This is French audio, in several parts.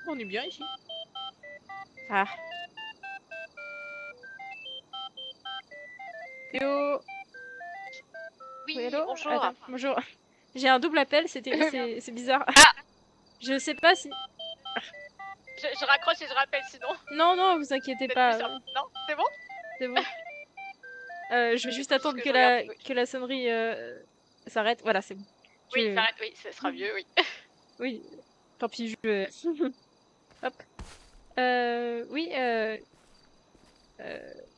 On est bien ici. Ah. Théo. Oui, Oui, allô? bonjour. Attends, bonjour. J'ai un double appel, c'est bizarre. Ah, Je sais pas si... je raccroche et je rappelle sinon. Non, non, vous inquiétez Peut-être plus pas. simple. Non, c'est bon? C'est bon. Je vais Du juste coup, ce attendre que que je regardais, oui. la sonnerie s'arrête. Voilà, c'est bon. Oui, ça arrête, oui, ça sera mieux, oui. Oui, tant pis, Hop. Oui,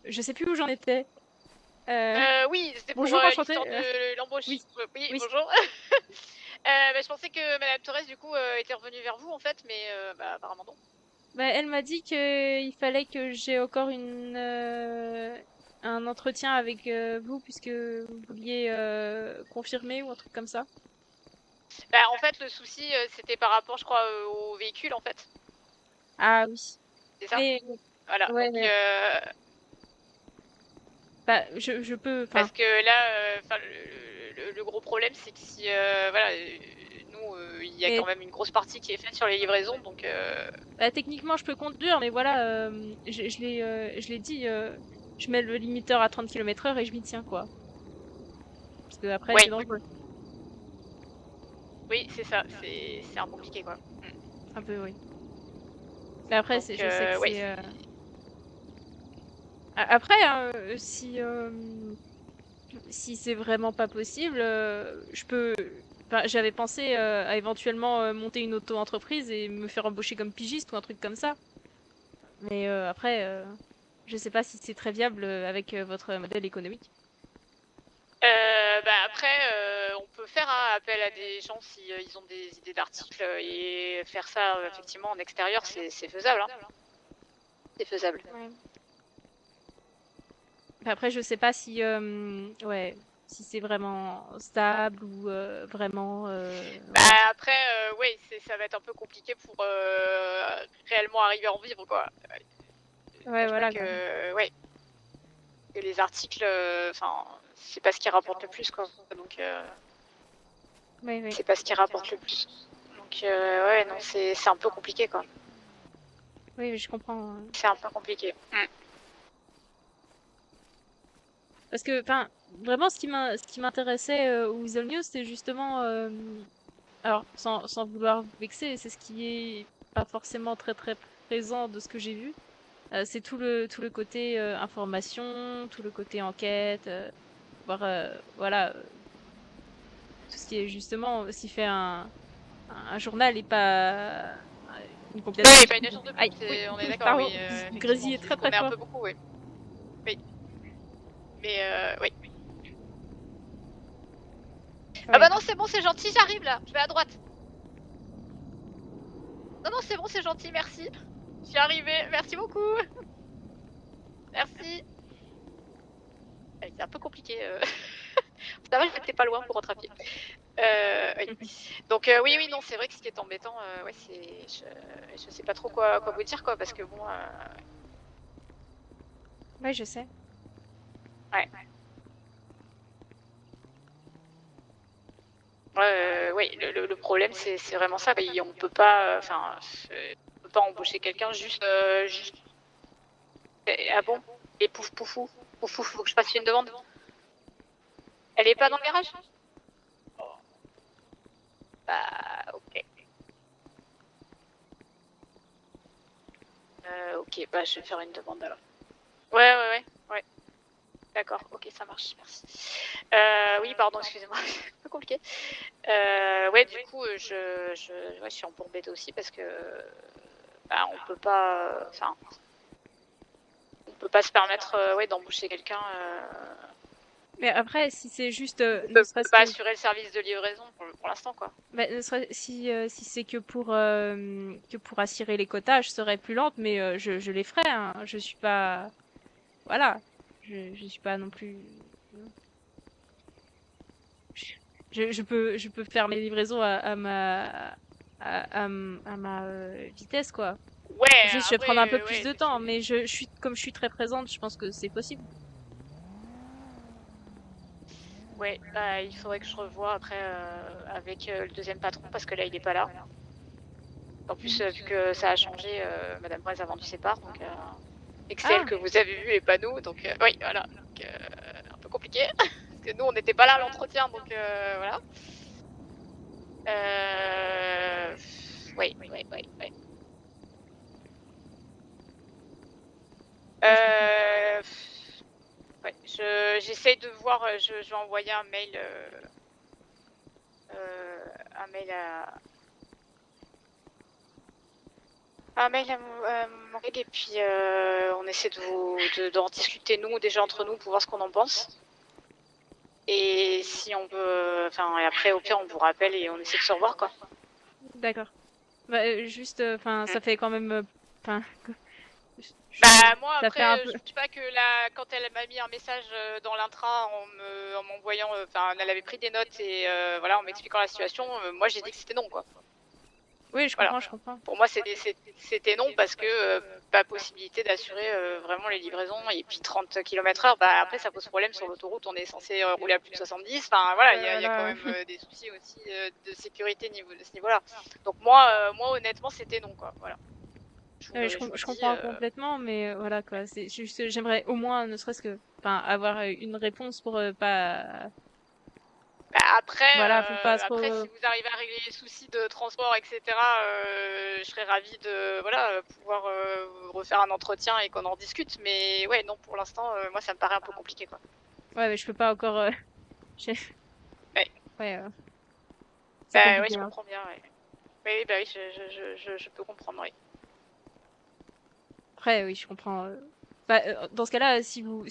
je sais plus où j'en étais. Oui, c'était pour Bonjour, enchantée. l'histoire de l'embauche. Oui, Oui, oui. bonjour. Je pensais que Madame Torres, du coup, était revenue vers vous, en fait, mais apparemment non. Bah, elle m'a dit qu'il fallait que j'ai encore un entretien avec vous puisque vous vouliez confirmer ou un truc comme ça. En fait, le souci, c'était par rapport, je crois, au véhicule, en fait. Ah oui. C'est ça? Mais Voilà, ouais, donc... bah, je peux, enfin, parce que là, le gros problème, c'est que si... voilà, nous, il y a mais quand même une grosse partie qui est faite sur les livraisons, donc... bah, techniquement je peux conduire, mais voilà, je l'ai dit, je mets le limiteur à 30 km/h et je m'y tiens quoi. Parce que après c'est Ouais, dangereux, oui, c'est ça, c'est un peu compliqué, quoi. un peu oui. Mais après Donc, je sais que ouais, c'est après hein, si c'est vraiment pas possible, je peux. Enfin, j'avais pensé à éventuellement monter une auto-entreprise et me faire embaucher comme pigiste ou un truc comme ça. Mais après, je sais pas si c'est très viable avec votre modèle économique. après, on peut faire appel à des gens si ils ont des idées d'articles et faire ça effectivement en extérieur, c'est faisable. Hein. C'est faisable. Ouais. Après, je sais pas si, ouais, si c'est vraiment stable ou vraiment, voilà. Après, oui, ça va être un peu compliqué pour réellement arriver à en vivre, quoi. Je Ouais, cache pas voilà, quoi. que, ouais, que les articles, enfin, c'est pas ce qui rapporte le plus, quoi. Donc, Oui, oui. c'est pas ce qui rapporte le plus. Donc, ouais, non, c'est un peu compliqué, quoi. Oui, oui, je comprends. C'est un peu compliqué. Parce que, enfin, vraiment, ce qui m'intéressait au Weasel News, c'était justement, alors, sans vouloir vous vexer, c'est ce qui est pas forcément très très présent de ce que j'ai vu. C'est tout le côté information, tout le côté enquête, voir, voilà, tout ce qui est justement aussi fait un journal et pas une compilation. Oui, pas une agence de pub, Aïe, oui, on est d'accord, pardon, oui, vous effectivement, grésillez c'est ce très qu'on très est un fort. peu beaucoup, oui. Oui, mais oui. Ah bah Ouais. non, c'est bon, c'est gentil, j'arrive là, je vais à droite. Non, non, c'est bon, c'est gentil, merci. Je suis arrivée, merci beaucoup. Merci. C'est un peu compliqué. Ça va, j'étais pas loin pour rattraper. Oui. Donc oui, oui, non, c'est vrai que ce qui est embêtant, ouais, je sais pas trop quoi vous dire, quoi, parce que bon, Ouais, je sais. ouais. Oui, le problème, c'est vraiment ça. On peut pas, enfin, on peut pas embaucher quelqu'un juste. Ah bon? Et pouf poufou, poufou, faut que je fasse une demande. Elle est pas dans le garage? Oh, bah, ok. Ok, bah, je vais faire une demande alors. Ouais. D'accord, ok, ça marche, merci. Oui, pardon, excusez-moi, c'est un peu compliqué. Ouais, du coup, ouais, je suis un peu embêtée aussi parce que bah, on peut pas, enfin, on peut pas se permettre, ouais, d'embaucher quelqu'un. Mais après, si c'est juste, On ne peut serait-ce pas que, assurer le service de livraison pour l'instant, quoi. bah, si c'est que pour assurer les quotas, je serais plus lente, mais je les ferai, hein. Je suis pas, voilà, je suis pas non plus. Je peux faire mes livraisons à ma vitesse, quoi. Ouais, Juste, je vais prendre un peu après, plus ouais, de temps, mais comme je suis très présente, je pense que c'est possible. ouais, bah, il faudrait que je revoie après avec le deuxième patron parce que là, il est pas là. En plus, vu que ça a changé, Madame Braise a vendu ses parts, donc et que c'est Ah! elle que vous avez vue et pas nous, donc oui, voilà, donc un peu compliqué. Parce que nous, on n'était pas là à l'entretien, donc voilà. Oui, oui, oui, oui. Ouais, je comprends. Ouais, j'essaye de voir, je vais envoyer un mail à mon collègue et puis on essaie d'en discuter nous déjà entre nous pour voir ce qu'on en pense. Et si on peut, enfin, et après au pire on vous rappelle et on essaie de se revoir quoi. D'accord. Bah, juste, enfin, Mm. ça fait quand même, enfin, Bah moi ça fait après, un peu. je vous dis pas que là, quand elle m'a mis un message dans l'intra en m'envoyant, enfin, elle avait pris des notes et voilà, en m'expliquant la situation, moi j'ai dit que c'était non quoi. Oui, je Voilà. comprends, je comprends. Pour moi c'était non parce que pas possibilité d'assurer vraiment les livraisons et puis 30 km/h, bah après ça pose problème sur l'autoroute, on est censé rouler à plus de 70, enfin voilà, Ouais, il y a quand voilà. même des soucis aussi de sécurité de ce niveau-là. Donc moi honnêtement c'était non quoi, voilà. Je vous le Je dis. comprends complètement, mais voilà quoi. C'est juste, j'aimerais au moins, ne serait-ce que, enfin, avoir une réponse pour pas. Bah, après, Voilà, faut pas trop. après, si vous arrivez à régler les soucis de transport, etc., je serais ravie de voilà, pouvoir refaire un entretien et qu'on en discute. Mais ouais, non, pour l'instant, moi, ça me paraît un peu compliqué, quoi. Ouais, mais je peux pas encore. j'ai- Ouais, Ouais, c'est bah, ouais, compliqué, je hein. comprends bien. Ouais. Oui, bah oui, je peux comprendre. Oui. Après, oui, je comprends. Bah, dans ce cas-là, si vous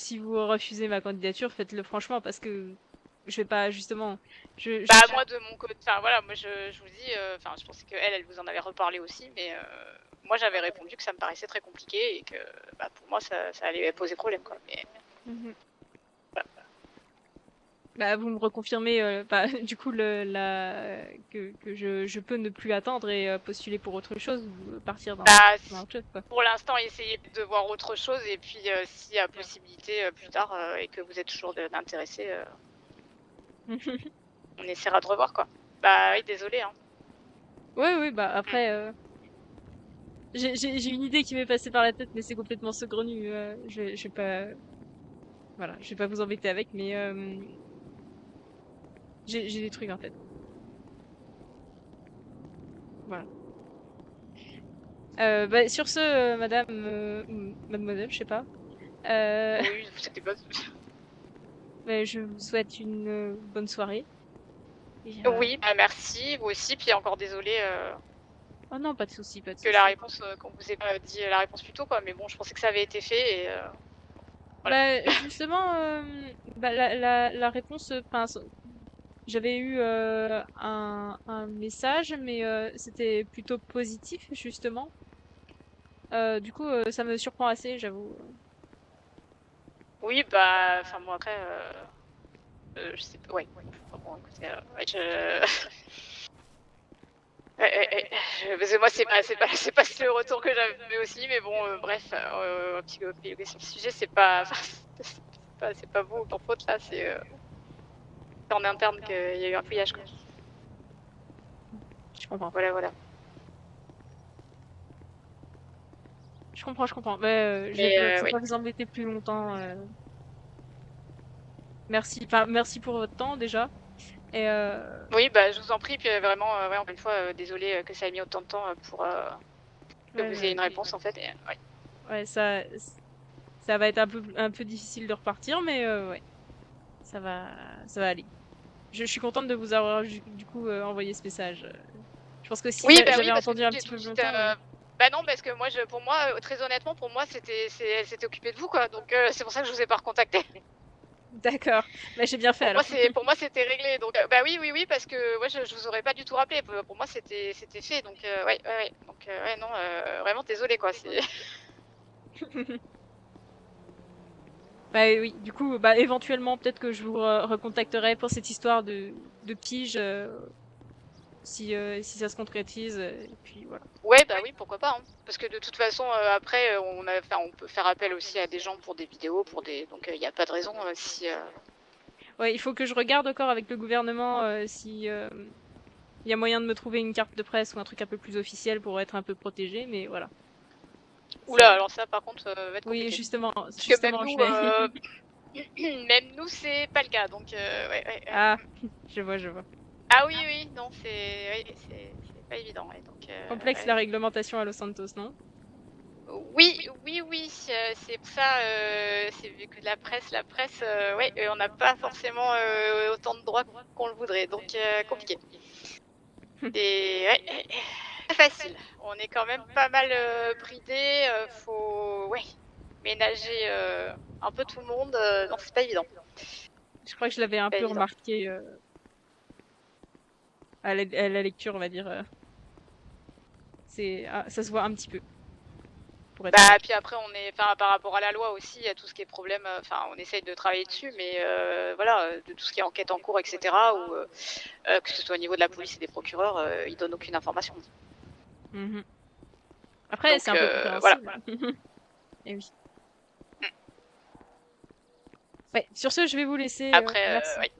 refusez ma candidature, faites-le franchement parce que je vais pas justement. Bah moi, de mon côté, enfin voilà, moi, je vous dis, enfin, je pensais que elle vous en avait reparlé aussi, mais moi, j'avais répondu que ça me paraissait très compliqué et que, bah, pour moi, ça allait poser problème, quoi. Mais Mhm. voilà. Bah, vous me reconfirmez, bah, du coup, que je peux ne plus attendre et postuler pour autre chose ou partir Bah, dans autre chose, quoi. pour l'instant, essayez de voir autre chose et puis s'il y a possibilité plus tard et que vous êtes toujours intéressé, on essaiera de revoir quoi. Bah oui, désolé hein. Oui, oui, bah Mm. après, j'ai une idée qui m'est passée par la tête, mais c'est complètement saugrenue. Je vais pas, voilà, je vais pas vous embêter avec, mais j'ai des trucs en tête. Voilà. Bah, sur ce, madame, ou mademoiselle, je sais pas, euh, Oui, c'était pas. bah, je vous souhaite une bonne soirée. Et, Oui, bah merci, vous aussi, puis encore désolé oh non, pas de souci, pas de que la souci. réponse, qu'on vous ait pas dit la réponse plus tôt quoi, mais bon, je pensais que ça avait été fait et voilà. Bah, justement, bah, la réponse, enfin, j'avais eu un message, mais c'était plutôt positif, justement. Du coup, ça me surprend assez, j'avoue. Oui, bah, enfin bon après, je sais pas, ouais. Enfin, bon, écoutez, ouais, parce que moi, c'est pas le retour que j'avais aussi, mais bon, bref, un petit peu sur le sujet, c'est pas, enfin, c'est pas vous en faute là, c'est en interne qu'il y a eu un fouillage, quoi. Je comprends. Voilà, voilà. Je comprends, je comprends. Mais Mais je vais oui. pas vous embêter plus longtemps. Merci, enfin, merci pour votre temps déjà. Et Oui, bah, je vous en prie, puis vraiment, ouais, encore une fois, désolé que ça ait mis autant de temps pour que ouais, vous ayez une réponse en fait. Et, ouais. ouais, ça va être un peu difficile de repartir, mais ouais, ça va aller. Je suis contente de vous avoir du coup envoyé ce message. Je pense que si Oui, bah oui, j'avais parce que entendu du coup, un j'ai petit tout peu de plus suite. longtemps. Bah non, parce que moi, pour moi, très honnêtement, pour moi, elle s'était occupée de vous, quoi. Donc c'est pour ça que je vous ai pas recontacté. D'accord. Bah, j'ai bien fait alors. Pour moi, c'était réglé. Donc bah oui, oui, oui, parce que ouais, je vous aurais pas du tout rappelé. Pour moi, c'était fait. Donc ouais, ouais, ouais. Donc ouais, non, vraiment désolé, quoi. C'est. Bah oui, du coup, bah éventuellement, peut-être que je vous recontacterai pour cette histoire de pige, si ça se concrétise. Et puis voilà. Ouais, bah oui, pourquoi pas. Hein. Parce que de toute façon, après, enfin, on peut faire appel aussi à des gens pour des vidéos, pour des. Donc il n'y a pas de raison si. Ouais, il faut que je regarde encore avec le gouvernement si Il y a moyen de me trouver une carte de presse ou un truc un peu plus officiel pour être un peu protégé, mais voilà. Oula, alors ça par contre va être Oui, compliqué. justement, Parce que même je nous, vais... même nous c'est pas le cas, donc ouais. Ah, je vois. Ah oui, non, c'est pas évident. Ouais, donc, Complexe ouais. la réglementation à Los Santos, non? Oui, c'est pour ça, c'est vu que la presse, ouais, on n'a pas forcément autant de droits qu'on le voudrait, donc compliqué. C'est ouais, pas facile. On est quand même pas mal bridé, faut ouais, ménager un peu tout le monde, non, c'est pas évident. Je crois que je l'avais un Pas peu évident. remarqué à la lecture, on va dire. Ça se voit un petit peu, pour être Bah, honnête. puis après, enfin, par rapport à la loi aussi, il y a tout ce qui est problème, enfin, on essaye de travailler dessus, mais voilà, de tout ce qui est enquête en cours, etc., ou que ce soit au niveau de la police et des procureurs, ils donnent aucune information. Mhm. Après, c'est Donc un peu voilà. compréhensible. Eh oui. Ouais, sur ce, je vais vous laisser. Après, Merci. ouais.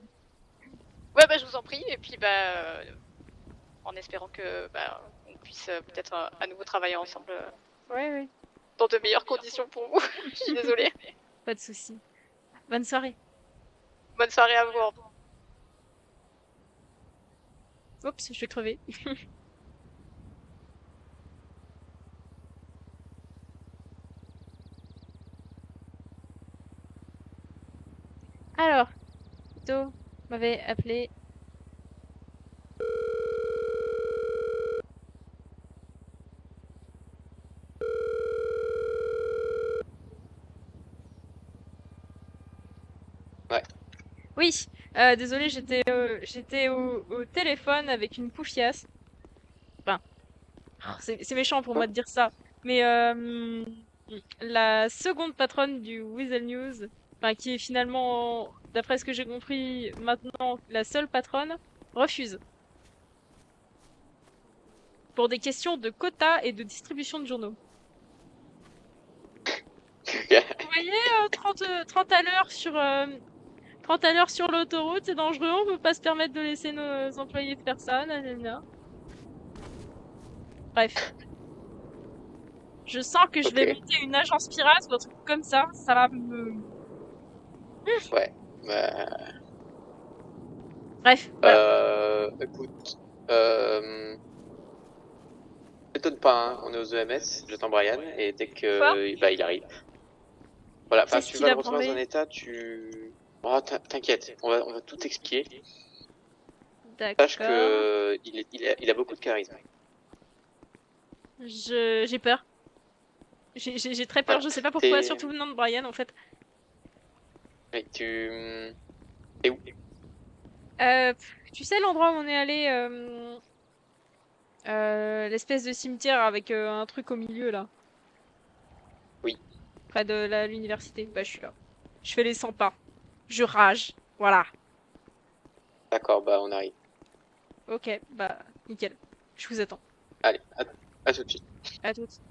Ouais, bah, je vous en prie, et puis bah, en espérant que bah, on puisse peut-être à nouveau travailler ensemble Ouais. dans de meilleures conditions pour vous. Je suis désolée. Pas de souci. Bonne soirée. Bonne soirée à vous. Oups, je vais crever. Alors, Tito m'avait appelé. Ouais. Oui, désolé, j'étais au téléphone avec une poufiasse. Enfin, c'est méchant pour moi de dire ça, mais la seconde patronne du Weasel News, enfin qui est finalement, d'après ce que j'ai compris maintenant, la seule patronne, refuse. Pour des questions de quotas et de distribution de journaux. Vous voyez, 30 à l'heure 30 à l'heure sur l'autoroute, c'est dangereux, on peut pas se permettre de laisser nos employés faire ça, nanana. Bref. Je sens que je vais Ok. monter une agence pirate ou un truc comme ça va me... Ouais. Bah, Bref, voilà. écoute, m'étonne pas, hein, on est aux EMS, j'attends Brian, et dès Quoi? que bah, il arrive. Voilà, enfin, Qu'est-ce tu qu'il vas a le retrouver dans un branlé? état, tu. Oh, t'inquiète, on va tout expliquer. Sache D'accord. que il a beaucoup de charisme. J'ai peur. J'ai très peur, Voilà. je sais pas pourquoi, T'es. surtout venant de Brian en fait. Mais tu. T'es où? Tu sais l'endroit où on est allé, l'espèce de cimetière avec un truc au milieu là, Oui. près de l'université? Bah je suis là. Je fais les 100 pas. Je rage. Voilà. D'accord, bah on arrive. Ok, bah nickel. Je vous attends. Allez, à tout de suite. À toutes.